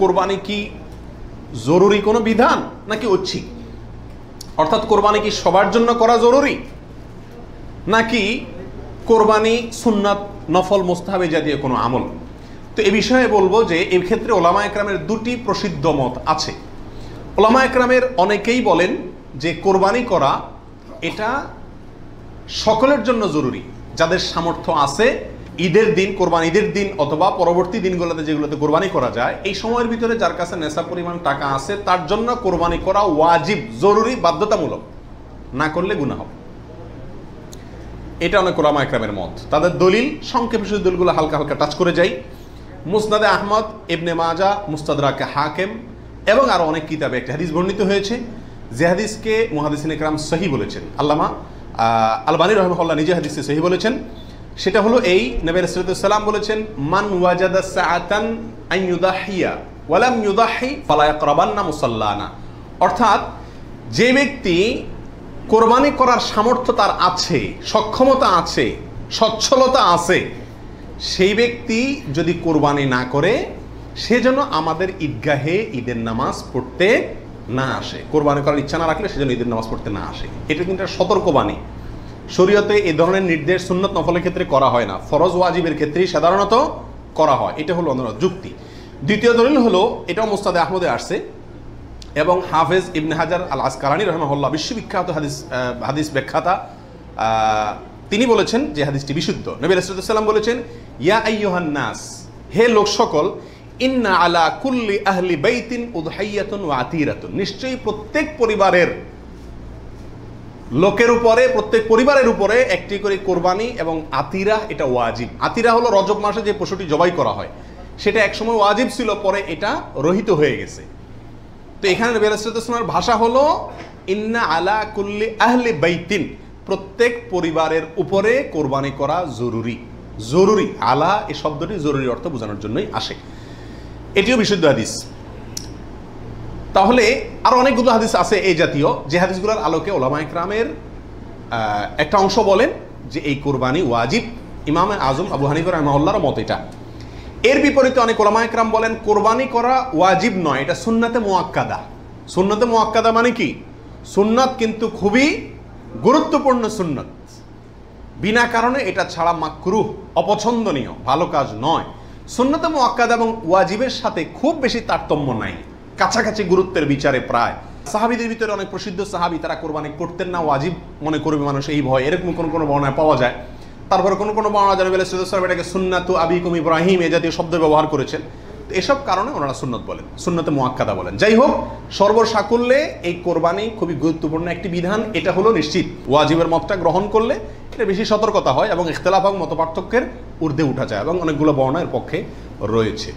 কোরবানি কি জরুরি কোনো বিধান নাকি ঐচ্ছিক? অর্থাৎ কোরবানি কি সবার জন্য করা জরুরি নাকি কোরবানি সুন্নাত নফল মুস্তাহাবে জাতীয় কোনো আমল? তো এ বিষয়ে বলবো যে এই ক্ষেত্রে ওলামা একরামের দুটি প্রসিদ্ধ মত আছে। ওলামা একরামের অনেকেই বলেন যে কোরবানি করা এটা সকলের জন্য জরুরি, যাদের সামর্থ্য আছে ঈদের দিন, কোরবানি ঈদের দিন অথবা পরবর্তী দিনগুলোতে যেগুলোতে কোরবানি করা যায়, এই সময়ের ভিতরে যার কাছে নেশা পরিমাণ টাকা আছে তার জন্য কোরবানি করা ওয়াজিব, জরুরি, বাধ্যতামূলক, না করলে গুনাহ হবে। এটা অনেক ওলামা একরামের মত। তাদের দলিল সংক্ষেপে শুধু দলিলগুলো হালকা হালকা টাচ করে যাই। মুসনাদে আহমদ, ইবনে মাজা, মুস্তাদরাকে হাকিম এবং আরো অনেক কিতাবে একটা হাদিস বর্ণিত হয়েছে, যে হাদিসকে মুহাদ্দিসিন ইকরাম সহিহ বলেছেন। আল্লামা আলবানী রাহিমাহুল্লাহ নিজে হাদিসে সহিহ বলেছেন। সেটা হলো এই, নবী সাল্লাল্লাহু আলাইহি ওয়াসাল্লাম বলেছেন, মান ওয়াজাদা সাআতান আন ইউদাহিয়া ওয়া লাম ইউদাহি ফালা ইয়াকরাবান্না মুসাল্লানা। অর্থাৎ যে ব্যক্তি কোরবানি করার সামর্থ্য তার আছে, সক্ষমতা আছে, সচ্ছলতা আছে, সেই ব্যক্তি যদি কোরবানি না করে সে যেন আমাদের ঈদগাহে ঈদের নামাজ পড়তে না আসে। কোরবানি করার ইচ্ছা না রাখলে সেজন্য ঈদের নামাজ পড়তে না আসে। এটা কিন্তু একটা সতর্কবাণী। শরীয়তে এই ধরনের নির্দেশ সুন্নত নফলের ক্ষেত্রে করা হয় না, ফরজ ওয়াজিবের ক্ষেত্রেই সাধারণত করা হয়। এটা হলো অন্য যুক্তি। দ্বিতীয় দলিল হলো, এটাও মুস্তাদে আহমদে আসছে এবং হাফেজ ইবনে হাজার আল আসকালানী রাহিমাহুল্লাহ বিশ্ববিখ্যাত হাদিস ব্যাখ্যাতা, তিনি বলেছেন যে হাদিসটি বিশুদ্ধ। নবী সাল্লাল্লাহু আলাইহি ওয়াসাল্লাম বলেছেন, ইয়া আইয়ুহান নাস, হে লোক সকল, ইন্না আলা কুল্লি আহলি বাইতিন উদহাইয়াতুন ওয়া আতিরাতুন, নিশ্চয়ই প্রত্যেক পরিবারের লোকের উপরে, প্রত্যেক পরিবারের উপরে একটি করে কোরবানি এবং আতিরা, এটা ওয়াজিব। আতিরা হলো রজব মাসে যে পশুটি জবাই করা হয়, সেটা একসময় ওয়াজিব ছিল, পরে এটা রহিত হয়ে গেছে। তো এখানে নবী সাল্লাল্লাহু আলাইহি ওয়াসাল্লামের ভাষা হলো ইন্না আলা কুল্লি আহলি বাইতিন, প্রত্যেক পরিবারের উপরে কোরবানি করা জরুরি। জরুরি, আলা এই শব্দটি জরুরি অর্থ বোঝানোর জন্যই আসে। এটিও বিশুদ্ধ হাদিস। তাহলে আরো অনেকগুলো হাদিস আছে এই জাতীয়, যে হাদিসগুলোর আলোকে ওলামা ইকরামের একটা অংশ বলেন যে এই কোরবানি ওয়াজিব। ইমাম আজম আবু হানিফা রাহিমাহুল্লাহর মত এটা। এর বিপরীতে অনেক ওলামা ইকরাম বলেন কোরবানি করা ওয়াজিব নয়, এটা সুন্নাতে মুআক্কাদা। সুন্নাতে মুআক্কাদা মানে কি? সুন্নাত কিন্তু খুবই গুরুত্বপূর্ণ সুন্নাত, বিনা কারণে এটা ছাড়া মাকরুহ, অপছন্দনীয়, ভালো কাজ নয়। সুন্নাতে মুআক্কাদা এবং ওয়াজিবের সাথে খুব বেশি তারতম্য নাই, কাছাকাছি গুরুত্বের বিচারে প্রায়। সাহাবীদের ভিতরে অনেক প্রসিদ্ধ সাহাবী, তারা কোরবানি করতেন না, ওয়াজিব মনে করবে মানুষ এই ভয়, এরকম কোনো বর্ণনা পাওয়া যায়। তারপরে কোনো বর্ণনা জানা গেলে এটাকে সুন্নাতু আবিকুম ইব্রাহিম এ জাতীয় শব্দ ব্যবহার করেছেন। তো এসব কারণে ওনারা সুন্নত বলেন, সুন্নতে মুআক্কাদা বলেন। যাই হোক, সর্বসাকুল্যে এই কোরবানি খুবই গুরুত্বপূর্ণ একটি বিধান, এটা হলো নিশ্চিত। ওয়াজিবের মতটা গ্রহণ করলে এটা বেশি সতর্কতা হয় এবং ইখতিলাফ এবং মতপার্থক্যের ঊর্ধ্বে উঠা যায় এবং অনেকগুলো বর্ণনা এর পক্ষে রয়েছে।